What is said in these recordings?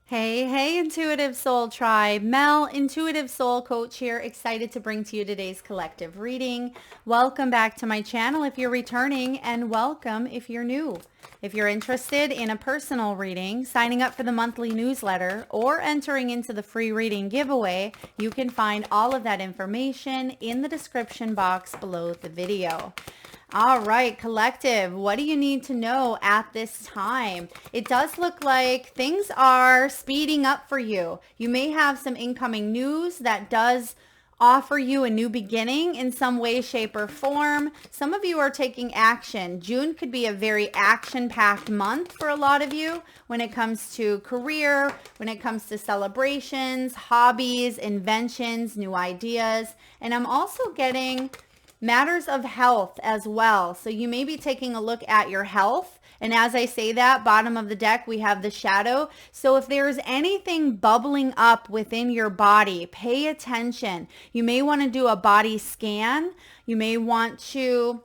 Hey, Intuitive Soul Tribe. Mel, Intuitive Soul Coach here, excited to bring to you today's collective reading. Welcome back to my channel if you're returning, and welcome if you're new. If you're interested in a personal reading, signing up for the monthly newsletter, or entering into the free reading giveaway, you can find all of that information in the description box below the video. All right, collective, what do you need to know at this time? It does look like things are speeding up for you. You may have some incoming news that does offer you a new beginning in some way, shape, or form. Some of you are taking action. June could be a very action-packed month for a lot of you when it comes to career, when it comes to celebrations, hobbies, inventions, new ideas. And I'm also getting matters of health as well. So you may be taking a look at your health. And as I say that, bottom of the deck, we have the shadow. So if there's anything bubbling up within your body, pay attention. You may want to do a body scan. You may want to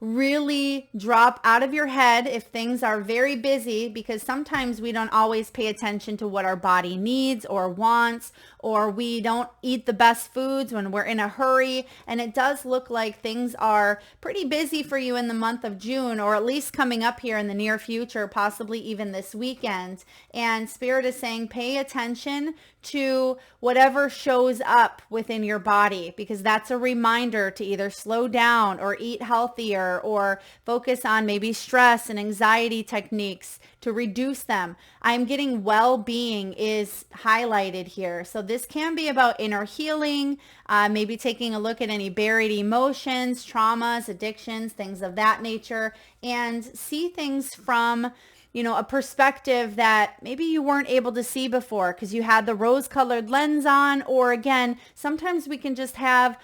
really drop out of your head if things are very busy, because sometimes we don't always pay attention to what our body needs or wants, or we don't eat the best foods when we're in a hurry. And it does look like things are pretty busy for you in the month of June, or at least coming up here in the near future, possibly even this weekend. And Spirit is saying pay attention to whatever shows up within your body, because that's a reminder to either slow down or eat healthier, or focus on maybe stress and anxiety techniques to reduce them. I'm getting well-being is highlighted here. So this can be about inner healing, maybe taking a look at any buried emotions, traumas, addictions, things of that nature, and see things from a perspective that maybe you weren't able to see before because you had the rose-colored lens on. Or again, sometimes we can just have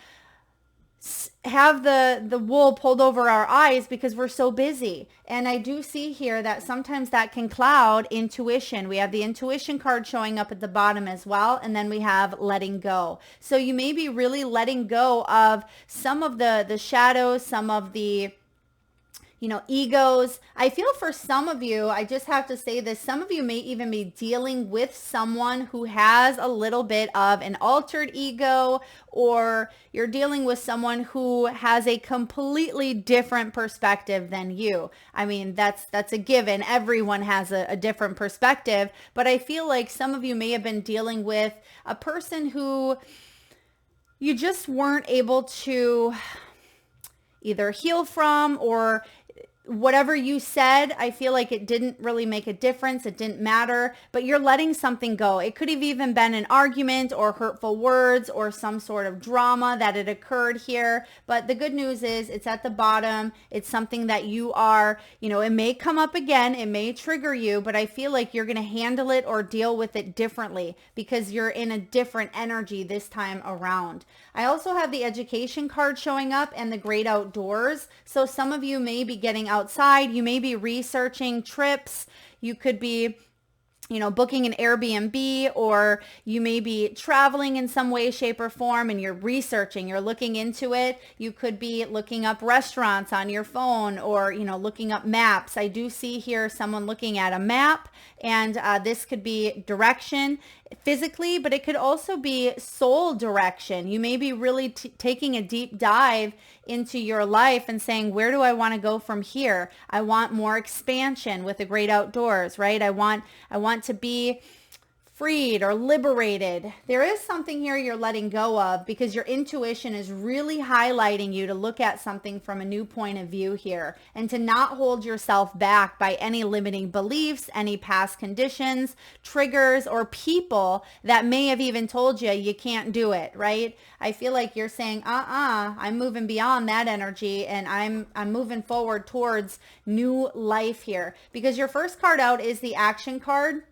the wool pulled over our eyes because we're so busy. And I do see here that sometimes that can cloud intuition. We have the intuition card showing up at the bottom as well. And then we have letting go. So you may be really letting go of some of the shadows, some of the egos. I feel for some of you, I just have to say this, some of you may even be dealing with someone who has a little bit of an altered ego, or you're dealing with someone who has a completely different perspective than you. I mean, that's a given. Everyone has a different perspective, but I feel like some of you may have been dealing with a person who you just weren't able to either heal from, or whatever you said, I feel like it didn't really make a difference. It didn't matter, but you're letting something go. It could have even been an argument or hurtful words or some sort of drama that had occurred here. But the good news is it's at the bottom. It's something that you are, it may come up again. It may trigger you, but I feel like you're going to handle it or deal with it differently because you're in a different energy this time around. I also have the education card showing up and the great outdoors. So some of you may be getting outside. You may be researching trips. You could be booking an Airbnb, or you may be traveling in some way, shape, or form, and you're researching, you're looking into it. You could be looking up restaurants on your phone, or, looking up maps. I do see here someone looking at a map, and this could be direction physically, but it could also be soul direction. You may be really taking a deep dive into your life and saying, where do I want to go from here? I want more expansion with the great outdoors, right? I want to be freed or liberated. There is something here you're letting go of because your intuition is really highlighting you to look at something from a new point of view here, and to not hold yourself back by any limiting beliefs, any past conditions, triggers, or people that may have even told you can't do it, right? I feel like you're saying, I'm moving beyond that energy, and I'm moving forward towards new life here. Because your first card out is the action card,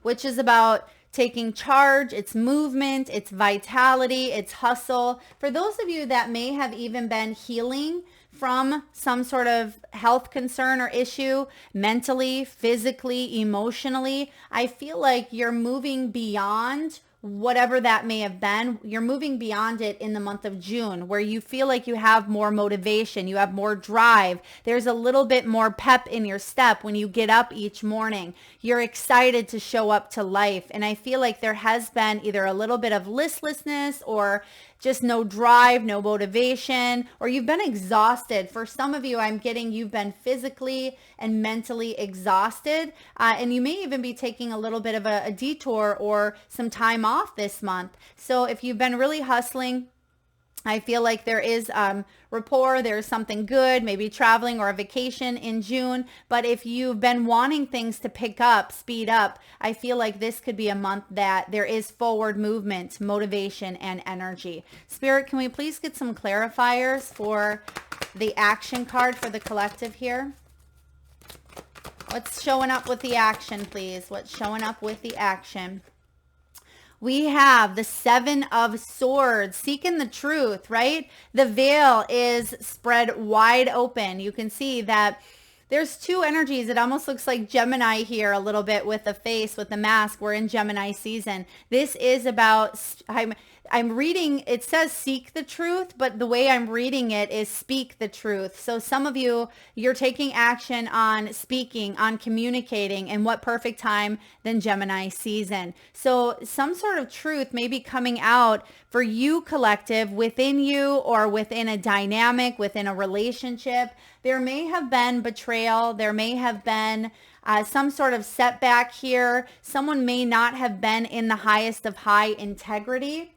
which is about taking charge, it's movement, it's vitality, it's hustle. For those of you that may have even been healing from some sort of health concern or issue, mentally, physically, emotionally, I feel like you're moving beyond whatever that may have been, you're moving beyond it in the month of June, where you feel like you have more motivation, you have more drive. There's a little bit more pep in your step when you get up each morning. You're excited to show up to life. And I feel like there has been either a little bit of listlessness or just no drive, no motivation, or you've been exhausted. For some of you, I'm getting you've been physically and mentally exhausted, and you may even be taking a little bit of a detour or some time off this month. So if you've been really hustling, I feel like there is rapport, there's something good, maybe traveling or a vacation in June. But if you've been wanting things to pick up, speed up, I feel like this could be a month that there is forward movement, motivation, and energy. Spirit, can we please get some clarifiers for the action card for the collective here? What's showing up with the action, please? What's showing up with the action? We have the 7 of Swords, seeking the truth, right? The veil is spread wide open. You can see that there's 2 energies. It almost looks like Gemini here a little bit with the face, with the mask. We're in Gemini season. This is about, I'm reading, it says seek the truth, but the way I'm reading it is speak the truth. So some of you, you're taking action on speaking, on communicating, and what perfect time than Gemini season. So some sort of truth may be coming out for you, collective, within you or within a dynamic, within a relationship. There may have been betrayal. There may have been some sort of setback here. Someone may not have been in the highest of high integrity.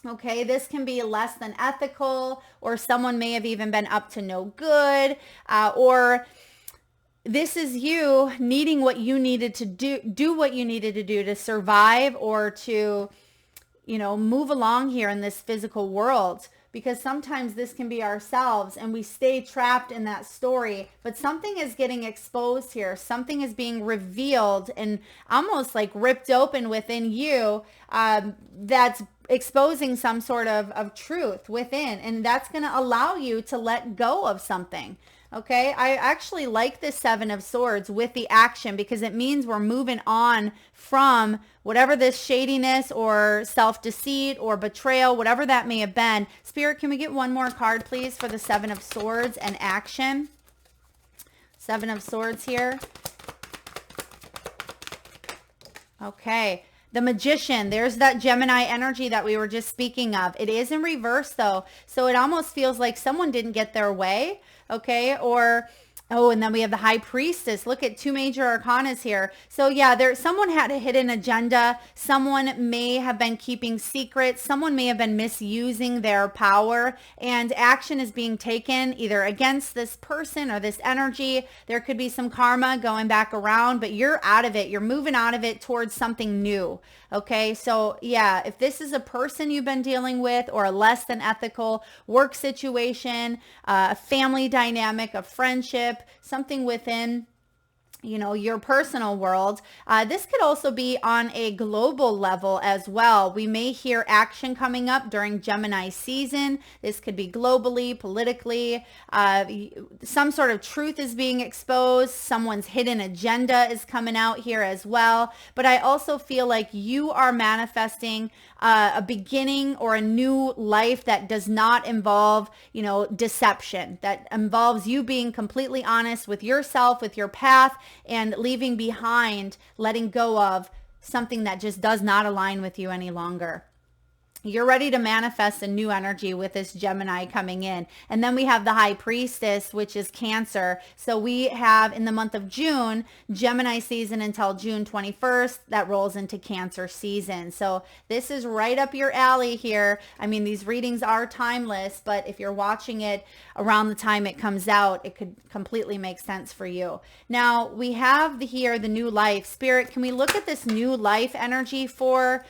Okay, this can be less than ethical, or someone may have even been up to no good, or this is you needing what you needed to do what you needed to do to survive or to, move along here in this physical world. Because sometimes this can be ourselves and we stay trapped in that story, but something is getting exposed here. Something is being revealed and almost like ripped open within you, that's exposing some sort of truth within. And that's going to allow you to let go of something. Okay, I actually like this 7 of Swords with the action because it means we're moving on from whatever this shadiness or self-deceit or betrayal, whatever that may have been. Spirit, can we get one more card, please, for the 7 of Swords and action? 7 of Swords here. Okay. The Magician, there's that Gemini energy that we were just speaking of. It is in reverse though. So it almost feels like someone didn't get their way. Okay. Or, oh, and then we have the High Priestess. Look at 2 major arcanas here. So yeah, someone had a hidden agenda. Someone may have been keeping secrets. Someone may have been misusing their power, and action is being taken either against this person or this energy. There could be some karma going back around, but you're out of it. You're moving out of it towards something new. Okay. So yeah, if this is a person you've been dealing with or a less than ethical work situation, a family dynamic, a friendship, something within your personal world. This could also be on a global level as well. We may hear action coming up during Gemini season. This could be globally, politically. Some sort of truth is being exposed. Someone's hidden agenda is coming out here as well. But I also feel like you are manifesting a beginning or a new life that does not involve, deception, that involves you being completely honest with yourself, with your path, and leaving behind, letting go of something that just does not align with you any longer. You're ready to manifest a new energy with this Gemini coming in. And then we have the High Priestess, which is Cancer. So we have in the month of June, Gemini season until June 21st, that rolls into Cancer season. So this is right up your alley here. I mean, these readings are timeless, but if you're watching it around the time it comes out, it could completely make sense for you. Now we have here the new life. Spirit, can we look at this new life energy for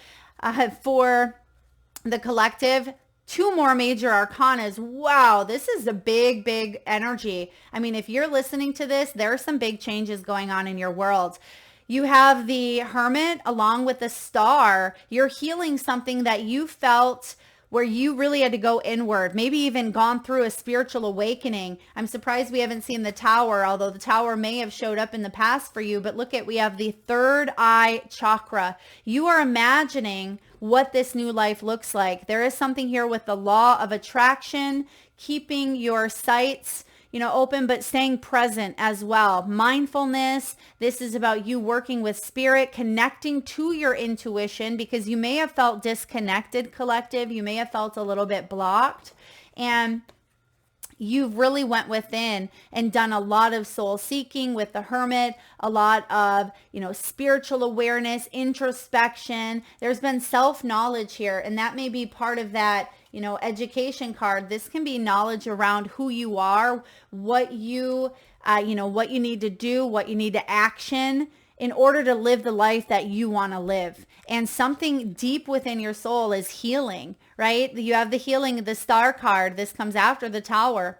the collective? 2 more major arcanas. Wow, this is a big energy. I mean, if you're listening to this, there are some big changes going on in your world. You have the Hermit along with the Star. You're healing something that you felt where you really had to go inward, maybe even gone through a spiritual awakening. I'm surprised we haven't seen the tower, although the tower may have showed up in the past for you. But look at, we have the third eye chakra. You are imagining what this new life looks like. There is something here with the law of attraction, keeping your sights open, but staying present as well. Mindfulness. This is about you working with spirit, connecting to your intuition, because you may have felt disconnected, collective. You may have felt a little bit blocked, and you've really went within and done a lot of soul seeking with the Hermit, a lot of, spiritual awareness, introspection. There's been self-knowledge here, and that may be part of that education card. This can be knowledge around who you are, what you need to do, what you need to action in order to live the life that you want to live. And something deep within your soul is healing, right? You have the healing, the star card. This comes after the tower.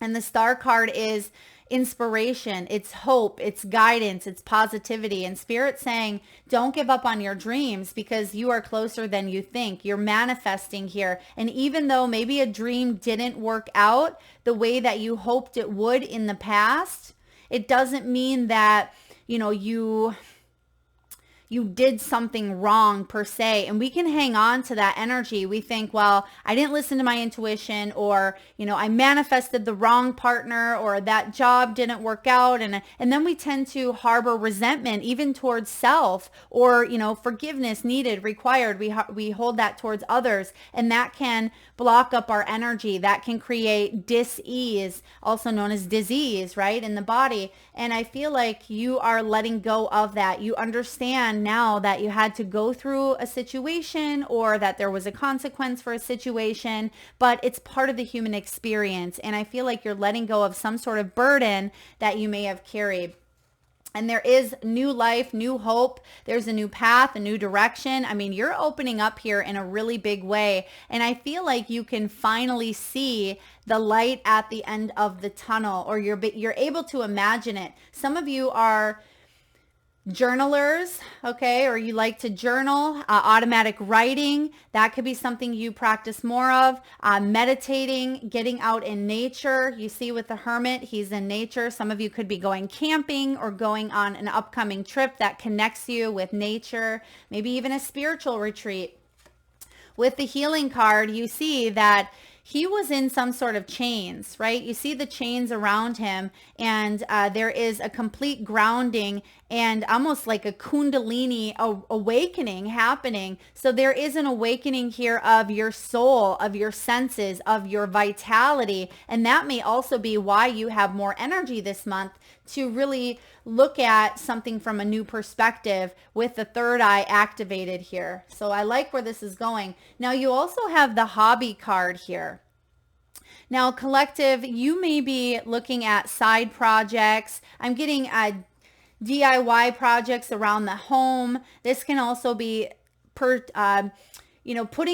And the star card is inspiration, it's hope, it's guidance, it's positivity. And spirit saying, don't give up on your dreams, because you are closer than you think. You're manifesting here. And even though maybe a dream didn't work out the way that you hoped it would in the past, it doesn't mean that, you did something wrong per se. And we can hang on to that energy. We think, well, I didn't listen to my intuition, or, I manifested the wrong partner, or that job didn't work out. And then we tend to harbor resentment even towards self, or, forgiveness needed, required. We hold that towards others, and that can block up our energy. That can create dis-ease, also known as disease, right, in the body. And I feel like you are letting go of that. You understand now that you had to go through a situation, or that there was a consequence for a situation, but it's part of the human experience. And I feel like you're letting go of some sort of burden that you may have carried. And there is new life, new hope. There's a new path, a new direction. I mean, you're opening up here in a really big way. And I feel like you can finally see the light at the end of the tunnel, or you're able to imagine it. Some of you are journalers, okay, or you like to journal, automatic writing. That could be something you practice more of. Meditating, getting out in nature. You see with the Hermit, he's in nature. Some of you could be going camping or going on an upcoming trip that connects you with nature, maybe even a spiritual retreat. With the healing card, you see that he was in some sort of chains, right? You see the chains around him, and there is a complete grounding and almost like a kundalini awakening happening. So there is an awakening here of your soul, of your senses, of your vitality. And that may also be why you have more energy this month to really look at something from a new perspective with the third eye activated here. So I like where this is going. Now you also have the hobby card here. Now, collective, you may be looking at side projects. I'm getting DIY projects around the home. This can also be putting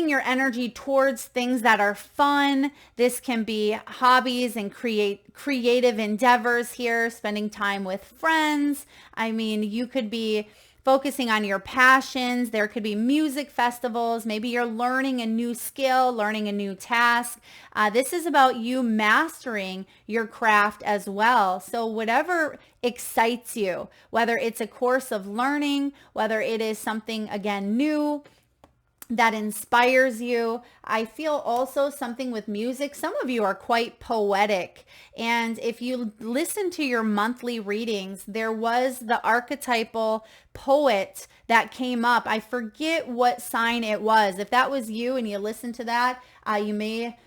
your energy towards things that are fun. This can be hobbies and creative endeavors here, spending time with friends. I mean, you could be focusing on your passions. There could be music festivals. Maybe you're learning a new skill, learning a new task. This is about you mastering your craft as well. So whatever excites you, whether it's a course of learning, whether it is something, again, new, that inspires you. I feel also something with music. Some of you are quite poetic. And if you listen to your monthly readings, there was the archetypal poet that came up. I forget what sign it was. If that was you and you listened to that, you may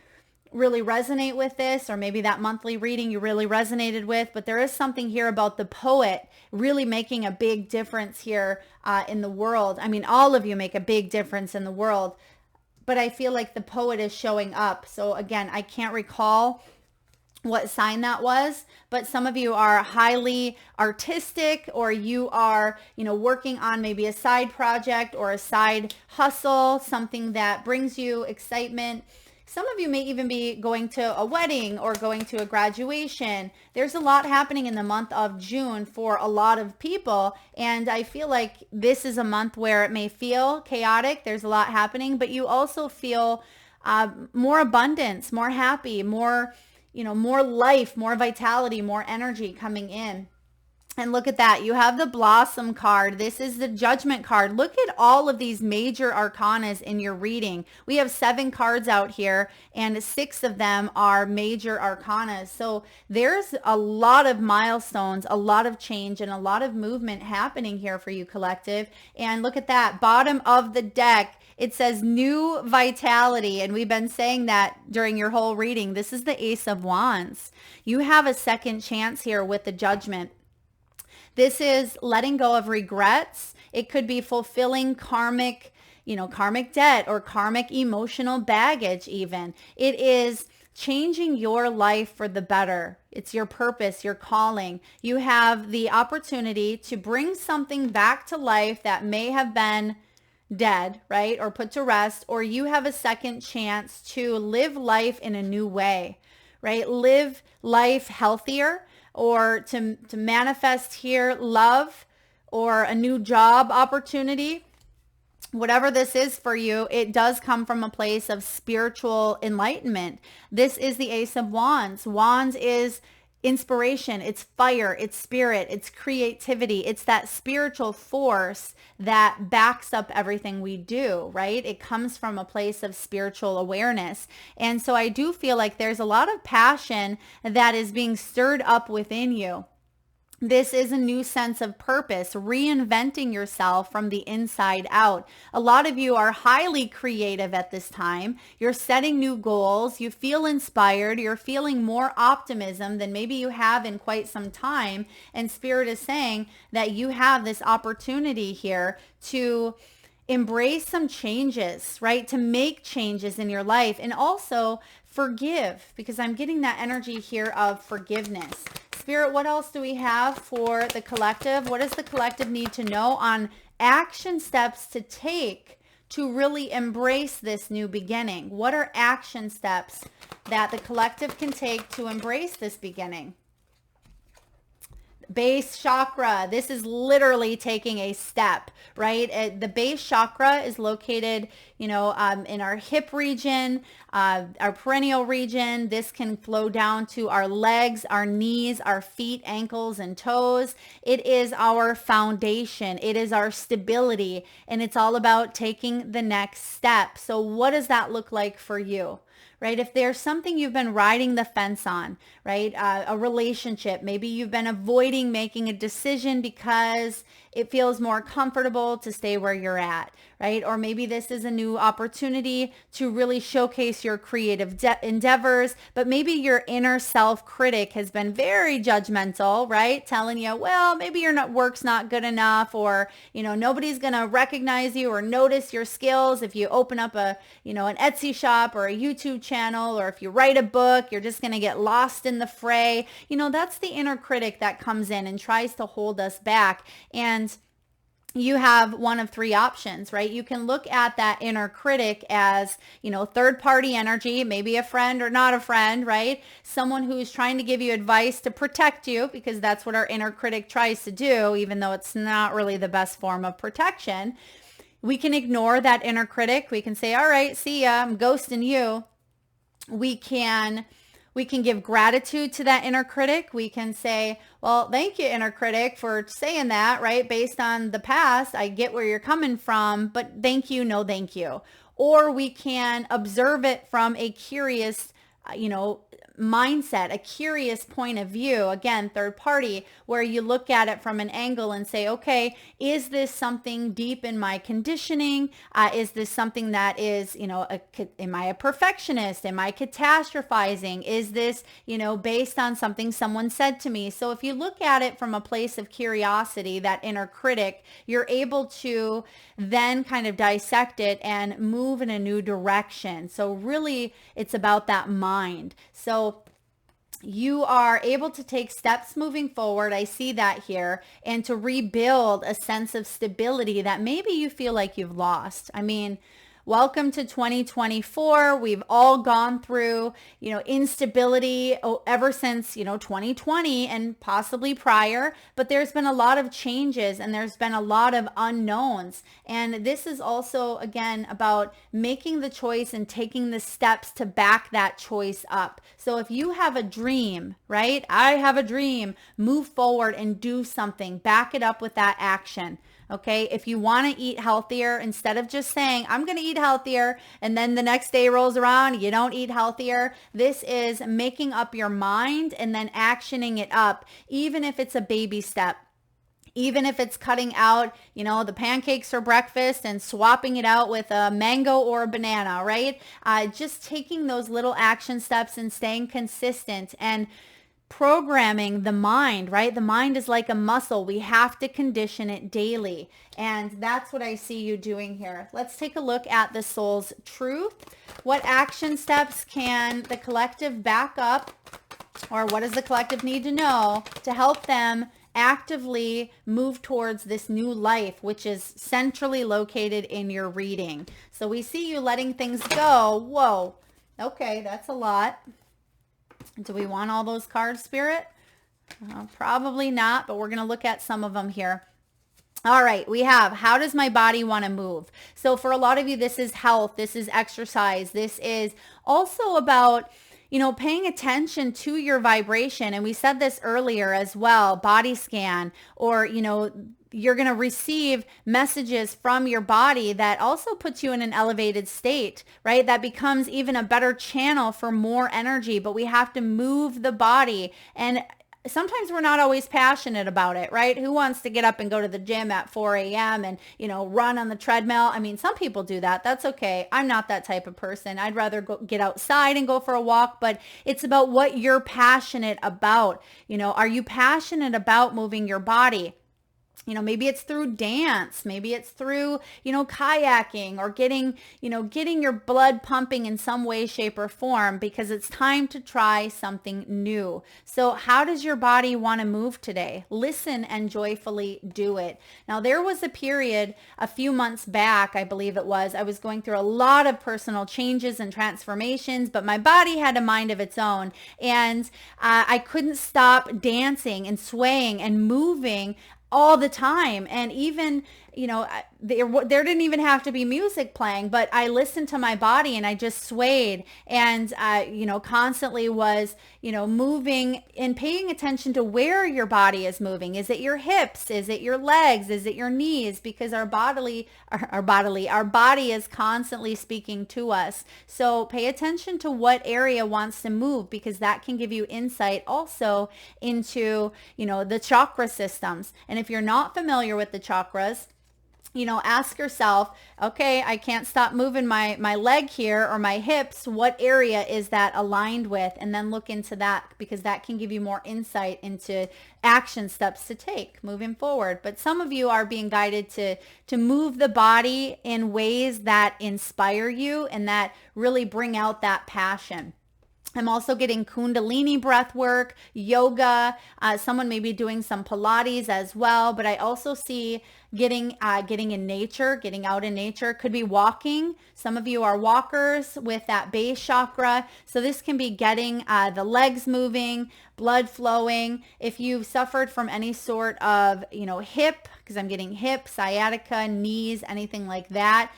really resonate with this, or maybe that monthly reading you really resonated with. But there is something here about the poet really making a big difference here in the world. I mean, all of you make a big difference in the world, but I feel like the poet is showing up. So again, I can't recall what sign that was, but some of you are highly artistic, or you are, working on maybe a side project or a side hustle, something that brings you excitement. Some of you may even be going to a wedding or going to a graduation. There's a lot happening in the month of June for a lot of people. And I feel like this is a month where it may feel chaotic. There's a lot happening, but you also feel more abundance, more happy, more, more life, more vitality, more energy coming in. And look at that. You have the Blossom card. This is the Judgment card. Look at all of these major arcanas in your reading. We have 7 cards out here, and 6 of them are major arcanas. So there's a lot of milestones, a lot of change, and a lot of movement happening here for you, collective. And look at that. Bottom of the deck, it says new vitality. And we've been saying that during your whole reading. This is the Ace of Wands. You have a second chance here with the Judgment. This is letting go of regrets. It could be fulfilling karmic debt or karmic emotional baggage even. It is changing your life for the better. It's your purpose, your calling. You have the opportunity to bring something back to life that may have been dead, right? Or put to rest, or you have a second chance to live life in a new way, right? Live life healthier, or to manifest here love or a new job opportunity. Whatever this is for you, it does come from a place of spiritual enlightenment. This is the Ace of Wands. Wands is inspiration, it's fire, it's spirit, it's creativity. It's that spiritual force that backs up everything we do, right? It comes from a place of spiritual awareness. And so I do feel like there's a lot of passion that is being stirred up within you. This is a new sense of purpose, reinventing yourself from the inside out. A lot of you are highly creative at this time. You're setting new goals. You feel inspired. You're feeling more optimism than maybe you have in quite some time. And Spirit is saying that you have this opportunity here to embrace some changes, right? To make changes in your life, and also forgive, because I'm getting that energy here of forgiveness. Spirit, what else do we have for the collective? What does the collective need to know on action steps to take to really embrace this new beginning? What are action steps that the collective can take to embrace this beginning? Base chakra. This is literally taking a step, right? The base chakra is located, in our hip region, our perennial region. This can flow down to our legs, our knees, our feet, ankles, and toes. It is our foundation. It is our stability, and it's all about taking the next step. So what does that look like for you? Right? If there's something you've been riding the fence on, right? A relationship, maybe you've been avoiding making a decision because it feels more comfortable to stay where you're at, right? Or maybe this is a new opportunity to really showcase your creative endeavors, but maybe your inner self critic has been very judgmental, right? Telling you, well, maybe your work's not good enough, or, nobody's going to recognize you or notice your skills if you open up an Etsy shop or a YouTube channel, or if you write a book, you're just going to get lost in the fray. That's the inner critic that comes in and tries to hold us back. And you have one of 3 options, right? You can look at that inner critic as, third party energy, maybe a friend or not a friend, right? Someone who's trying to give you advice to protect you, because that's what our inner critic tries to do, even though it's not really the best form of protection. We can ignore that inner critic. We can say, all right, see ya, I'm ghosting you. We can give gratitude to that inner critic. We can say, well, thank you, inner critic, for saying that, right? Based on the past, I get where you're coming from, but thank you, no thank you. Or we can observe it from a curious, mindset, a curious point of view, again, third party, where you look at it from an angle and say, okay, is this something deep in my conditioning? Is this something that is, am I a perfectionist? Am I catastrophizing? Is this, based on something someone said to me? So if you look at it from a place of curiosity, that inner critic, you're able to then kind of dissect it and move in a new direction. So really, it's about that mind. So you are able to take steps moving forward. I see that here, and to rebuild a sense of stability that maybe you feel like you've lost. I mean, Welcome to 2024. We've all gone through, instability ever since, 2020 and possibly prior, but there's been a lot of changes and there's been a lot of unknowns. And this is also, again, about making the choice and taking the steps to back that choice up. So if you have a dream, right? I have a dream, move forward and do something, back it up with that action. Okay, if you want to eat healthier, instead of just saying, I'm going to eat healthier, and then the next day rolls around, you don't eat healthier, this is making up your mind and then actioning it up, even if it's a baby step. Even if it's cutting out, the pancakes for breakfast and swapping it out with a mango or a banana, right? Just taking those little action steps and staying consistent and programming the mind, right? The mind is like a muscle. We have to condition it daily. And that's what I see you doing here. Let's take a look at the soul's truth. What action steps can the collective back up, or what does the collective need to know to help them actively move towards this new life, which is centrally located in your reading? So we see you letting things go. Whoa. Okay, that's a lot. Do we want all those cards, Spirit? Probably not, but we're going to look at some of them here. All right, we have, how does my body want to move? So for a lot of you, this is health, this is exercise, this is also about, paying attention to your vibration. And we said this earlier as well, body scan, or, you're going to receive messages from your body that also puts you in an elevated state, right? That becomes even a better channel for more energy, but we have to move the body. And sometimes we're not always passionate about it, right? Who wants to get up and go to the gym at 4 a.m. and, run on the treadmill? I mean, some people do that. That's okay. I'm not that type of person. I'd rather get outside and go for a walk, but it's about what you're passionate about. Are you passionate about moving your body? Maybe it's through dance, maybe it's through, kayaking, or getting your blood pumping in some way, shape, or form, because it's time to try something new. So how does your body want to move today? Listen and joyfully do it. Now, there was a period a few months back, I believe it was, I was going through a lot of personal changes and transformations, but my body had a mind of its own, and I couldn't stop dancing and swaying and moving all the time. And even, there didn't even have to be music playing, but I listened to my body and I just swayed and, constantly was, moving and paying attention to where your body is moving. Is it your hips? Is it your legs? Is it your knees? Because our body is constantly speaking to us. So pay attention to what area wants to move, because that can give you insight also into, the chakra systems. And if you're not familiar with the chakras, ask yourself, okay, I can't stop moving my leg here or my hips. What area is that aligned with? And then look into that, because that can give you more insight into action steps to take moving forward. But some of you are being guided to move the body in ways that inspire you and that really bring out that passion. I'm also getting Kundalini breath work, yoga, someone may be doing some Pilates as well, but I also see getting in nature, getting out in nature. Could be walking. Some of you are walkers with that base chakra. So this can be getting the legs moving, blood flowing. If you've suffered from any sort of, hip, because I'm getting hip, sciatica, knees, anything like that.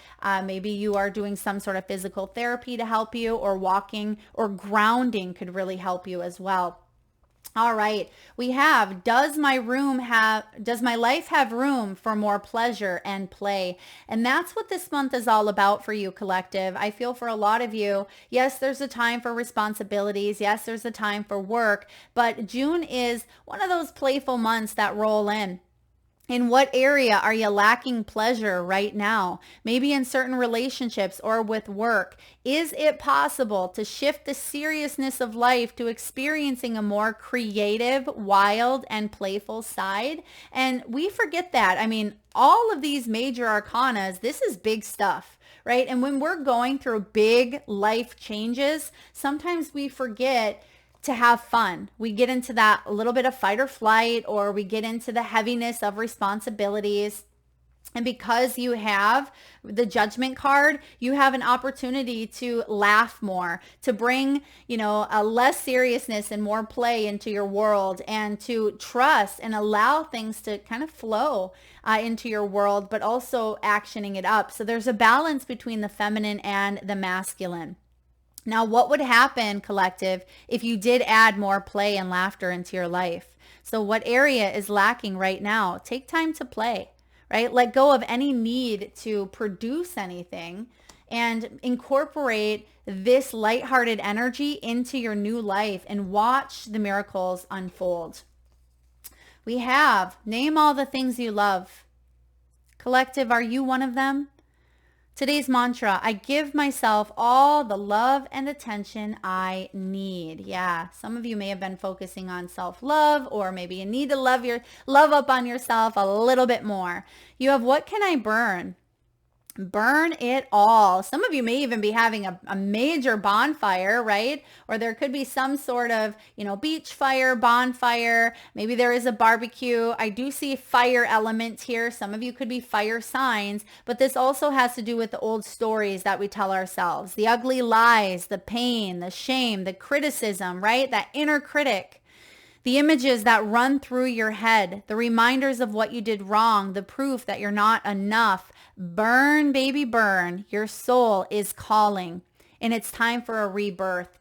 Maybe you are doing some sort of physical therapy to help you, or walking or grounding could really help you as well. All right, we have, does my life have room for more pleasure and play? And that's what this month is all about for you, collective. I feel for a lot of you, yes, there's a time for responsibilities. Yes, there's a time for work, but June is one of those playful months that roll in. In what area are you lacking pleasure right now? Maybe in certain relationships or with work. Is it possible to shift the seriousness of life to experiencing a more creative, wild, and playful side? And we forget that. I mean, all of these major arcanas, this is big stuff, right? And when we're going through big life changes, sometimes we forget to have fun. We get into that a little bit of fight or flight, or we get into the heaviness of responsibilities. And because you have the Judgment card, you have an opportunity to laugh more, to bring, a less seriousness and more play into your world, and to trust and allow things to kind of flow into your world, but also actioning it up. So there's a balance between the feminine and the masculine. Now, what would happen, collective, if you did add more play and laughter into your life? So what area is lacking right now? Take time to play, right? Let go of any need to produce anything and incorporate this lighthearted energy into your new life and watch the miracles unfold. We have, name all the things you love. Collective, are you one of them? Today's mantra, I give myself all the love and attention I need. Yeah, some of you may have been focusing on self-love, or maybe you need to love up on yourself a little bit more. You have, what can I burn? Burn it all. Some of you may even be having a major bonfire, right? Or there could be some sort of, beach fire, bonfire. Maybe there is a barbecue. I do see fire elements here. Some of you could be fire signs, but this also has to do with the old stories that we tell ourselves. The ugly lies, the pain, the shame, the criticism, right? That inner critic. The images that run through your head, the reminders of what you did wrong, the proof that you're not enough. Burn, baby, burn. Your soul is calling, and it's time for a rebirth.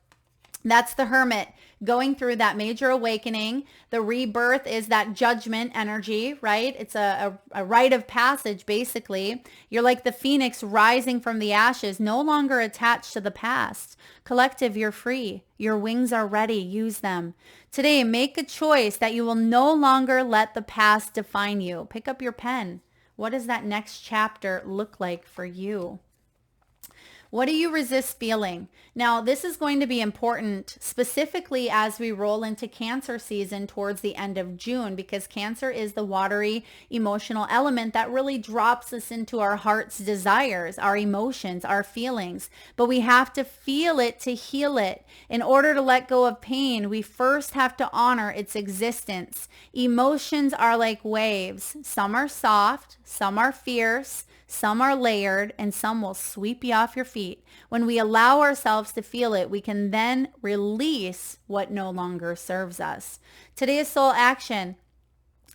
That's the Hermit going through that major awakening. The rebirth is that Judgment energy, right? It's a rite of passage, basically. You're like the phoenix rising from the ashes, no longer attached to the past. Collective, you're free. Your wings are ready. Use them. Today, make a choice that you will no longer let the past define you. Pick up your pen. What does that next chapter look like for you? What do you resist feeling? Now, this is going to be important specifically as we roll into Cancer season towards the end of June, because Cancer is the watery emotional element that really drops us into our heart's desires, our emotions, our feelings. But we have to feel it to heal it. In order to let go of pain, we first have to honor its existence. Emotions are like waves. Some are soft, some are fierce, some are layered, and some will sweep you off your feet. When we allow ourselves to feel it, we can then release what no longer serves us. Today's soul action.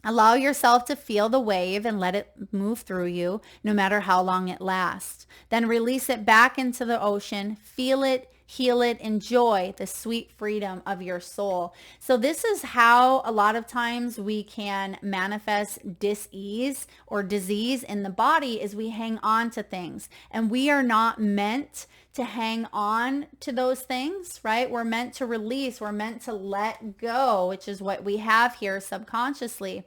Allow yourself to feel the wave and let it move through you, no matter how long it lasts. Then release it back into the ocean. Feel it, heal it, enjoy the sweet freedom of your soul. So this is how a lot of times we can manifest dis-ease or disease in the body, is we hang on to things, and we are not meant to hang on to those things, right? We're meant to release, we're meant to let go, which is what we have here subconsciously.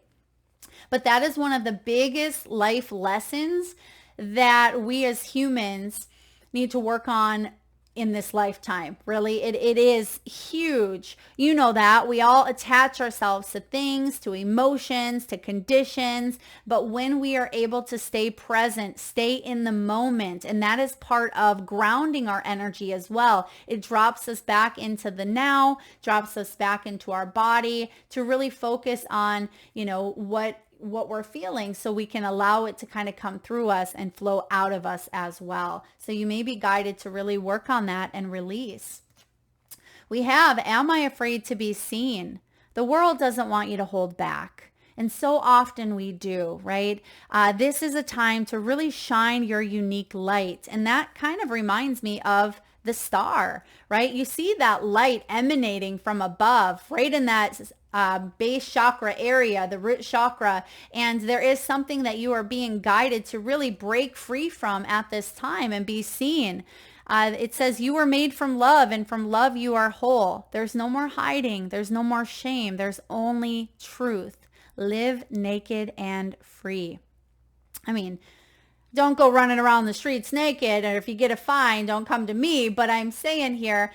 But that is one of the biggest life lessons that we as humans need to work on in this lifetime. Really, it is huge. You know that we all attach ourselves to things, to emotions, to conditions, but when we are able to stay present, stay in the moment, and that is part of grounding our energy as well. It drops us back into the now, drops us back into our body to really focus on, what we're feeling, so we can allow it to kind of come through us and flow out of us as well. So you may be guided to really work on that and release. We have, am I afraid to be seen? The world doesn't want you to hold back. And so often we do, right? This is a time to really shine your unique light. And that kind of reminds me of the star, right? You see that light emanating from above, right in that base chakra area, the root chakra. And there is something that you are being guided to really break free from at this time and be seen. It says you were made from love, and from love you are whole. There's no more hiding. There's no more shame. There's only truth. Live naked and free. I mean, don't go running around the streets naked, and if you get a fine, don't come to me. But I'm saying here,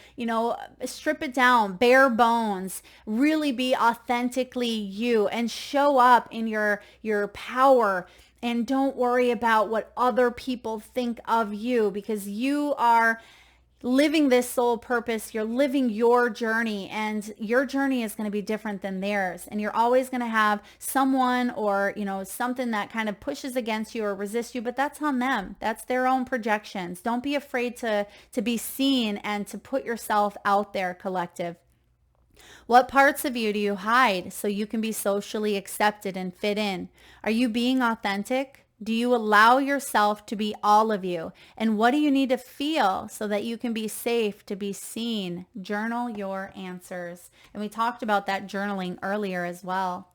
strip it down, bare bones, really be authentically you and show up in your power. And don't worry about what other people think of you, because you are living this soul purpose, you're living your journey, and your journey is going to be different than theirs. And you're always going to have someone or, something that kind of pushes against you or resists you, but that's on them. That's their own projections. Don't be afraid to be seen and to put yourself out there, collective. What parts of you do you hide so you can be socially accepted and fit in? Are you being authentic? Do you allow yourself to be all of you? And what do you need to feel so that you can be safe to be seen? Journal your answers. And we talked about that journaling earlier as well.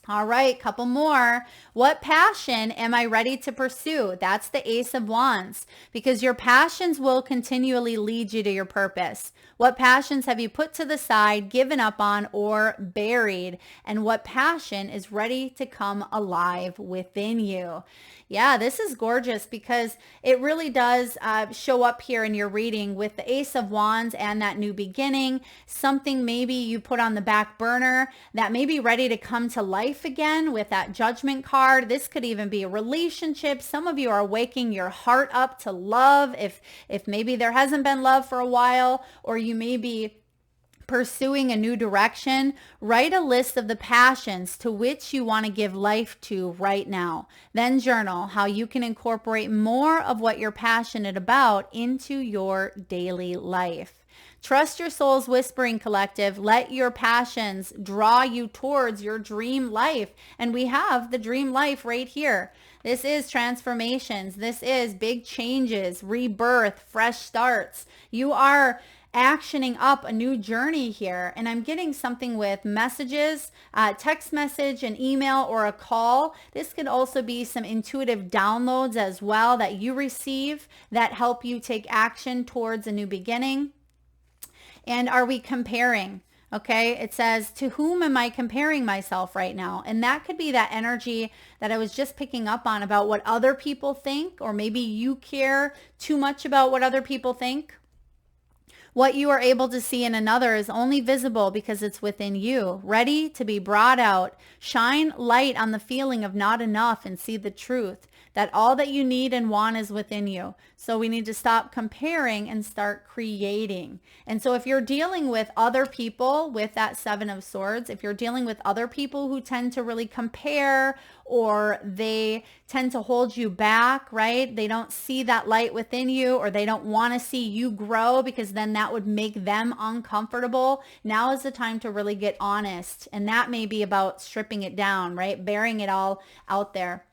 All right, couple more. What passion am I ready to pursue? That's the Ace of Wands, because your passions will continually lead you to your purpose. What passions have you put to the side, given up on, or buried? And what passion is ready to come alive within you? Yeah, this is gorgeous because it really does show up here in your reading with the Ace of Wands and that new beginning, something maybe you put on the back burner that may be ready to come to life again with that Judgment card. This could even be a relationship. Some of you are waking your heart up to love if maybe there hasn't been love for a while, or you may be pursuing a new direction. Write a list of the passions to which you want to give life to right now. Then journal how you can incorporate more of what you're passionate about into your daily life. Trust your soul's whispering, collective. Let your passions draw you towards your dream life. And we have the dream life right here. This is transformations. This is big changes, rebirth, fresh starts. You are actioning up a new journey here. And I'm getting something with messages, text message, an email, or a call. This could also be some intuitive downloads as well that you receive that help you take action towards a new beginning. And are we comparing? Okay, it says, to whom am I comparing myself right now? And that could be that energy that I was just picking up on about what other people think, or maybe you care too much about what other people think. What you are able to see in another is only visible because it's within you, ready to be brought out. Shine light on the feeling of not enough and see the truth that all that you need and want is within you. So we need to stop comparing and start creating. And so if you're dealing with other people with that Seven of Swords, if you're dealing with other people who tend to really compare, or they tend to hold you back, right? They don't see that light within you, or they don't want to see you grow because then that would make them uncomfortable. Now is the time to really get honest. And that may be about stripping it down, right? Bearing it all out there.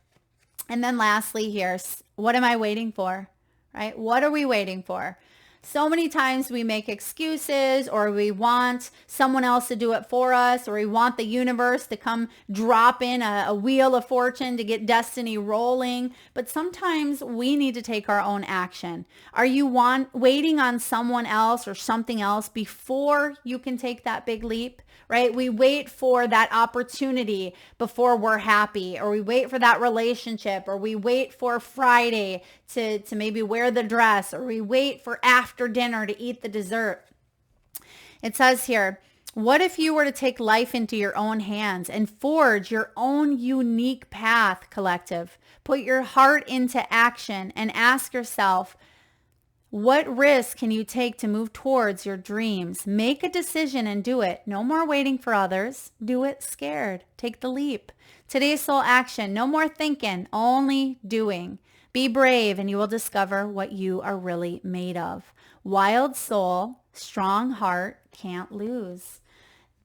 And then lastly here, what am I waiting for, right? What are we waiting for? So many times we make excuses, or we want someone else to do it for us, or we want the universe to come drop in a wheel of fortune to get destiny rolling. But sometimes we need to take our own action. Are you waiting on someone else or something else before you can take that big leap? Right? We wait for that opportunity before we're happy, or we wait for that relationship, or we wait for Friday to maybe wear the dress, or we wait for after dinner to eat the dessert. It says here, what if you were to take life into your own hands and forge your own unique path, collective? Put your heart into action and ask yourself, what risk can you take to move towards your dreams? Make a decision and do it. No more waiting for others. Do it scared. Take the leap. Today's soul action. No more thinking, only doing. Be brave and you will discover what you are really made of. Wild soul, strong heart, can't lose.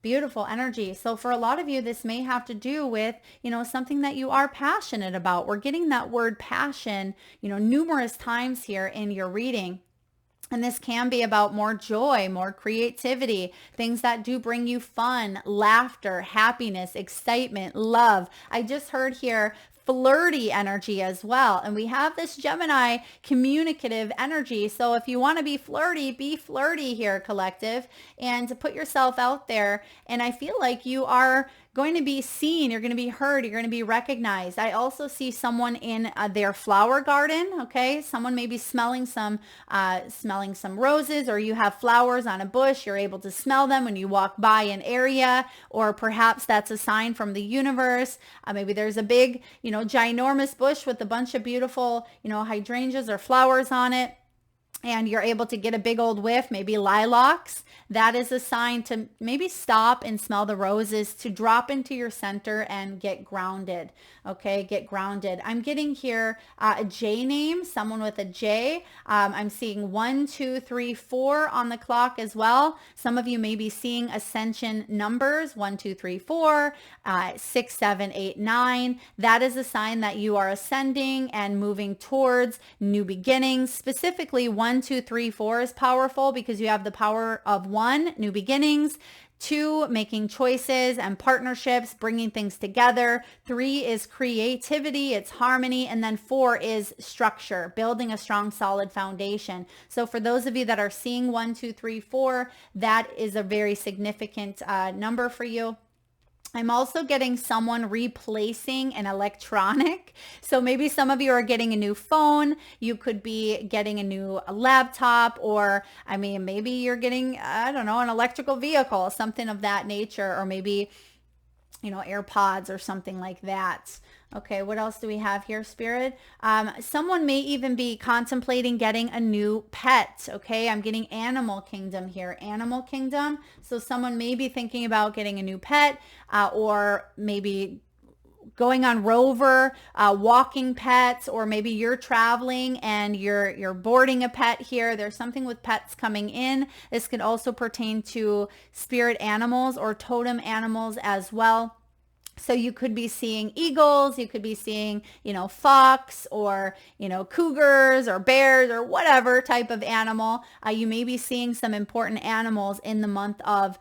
Beautiful energy. So for a lot of you, this may have to do with, something that you are passionate about. We're getting that word passion, numerous times here in your reading. And this can be about more joy, more creativity, things that do bring you fun, laughter, happiness, excitement, love. I just heard here flirty energy as well. And we have this Gemini communicative energy. So if you want to be flirty here, collective, and to put yourself out there. And I feel like you are going to be seen, you're going to be heard, you're going to be recognized. I also see someone in their flower garden, okay? Someone may be smelling some roses, or you have flowers on a bush. You're able to smell them when you walk by an area, or perhaps that's a sign from the universe. Maybe there's a big, ginormous bush with a bunch of beautiful, hydrangeas or flowers on it. and you're able to get a big old whiff, maybe lilacs, that is a sign to maybe stop and smell the roses, to drop into your center and get grounded. Okay, get grounded. I'm getting here a J name, someone with a J. I'm seeing 1, 2, 3, 4 on the clock as well. Some of you may be seeing ascension numbers, 1, 2, 3, 4, 6, 7, 8, 9. That is a sign that you are ascending and moving towards new beginnings. Specifically, 1, 2, 3, 4 is powerful because you have the power of 1, new beginnings. 2, making choices and partnerships, bringing things together. 3 is creativity, it's harmony. And then 4 is structure, building a strong, solid foundation. So for those of you that are seeing 1, 2, 3, 4, that is a very significant number for you. I'm also getting someone replacing an electronic. So maybe some of you are getting a new phone. You could be getting a new laptop, or I mean, maybe you're getting, I don't know, an electrical vehicle, something of that nature, or maybe, you know, AirPods or something like that. Okay, what else do we have here, Spirit? Someone may even be contemplating getting a new pet. Okay, I'm getting animal kingdom here, animal kingdom. So someone may be thinking about getting a new pet, or maybe going on Rover, walking pets, or maybe you're traveling and you're boarding a pet here. There's something with pets coming in. This could also pertain to spirit animals or totem animals as well. So you could be seeing eagles, you could be seeing, you know, fox, or, you know, cougars or bears or whatever type of animal. You may be seeing some important animals in the month of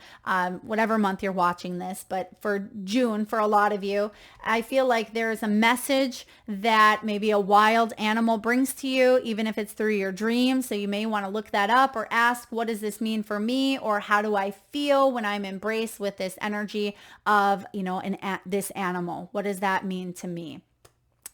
whatever month you're watching this, but for June, for a lot of you, I feel like there is a message that maybe a wild animal brings to you, even if it's through your dreams. So you may want to look that up or ask, what does this mean for me? Or how do I feel when I'm embraced with this energy of, you know, this animal? What does that mean to me?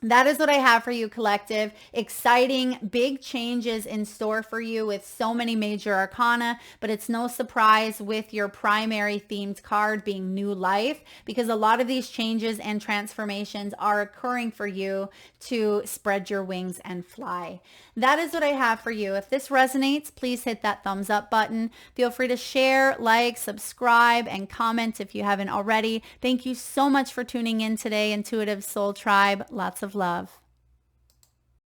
That is what I have for you, collective. Exciting, big changes in store for you with so many major arcana, but it's no surprise with your primary themed card being new life, because a lot of these changes and transformations are occurring for you to spread your wings and fly. That is what I have for you. If this resonates, please hit that thumbs up button. Feel free to share, like, subscribe, and comment if you haven't already. Thank you so much for tuning in today, Intuitive Soul Tribe. Lots of love.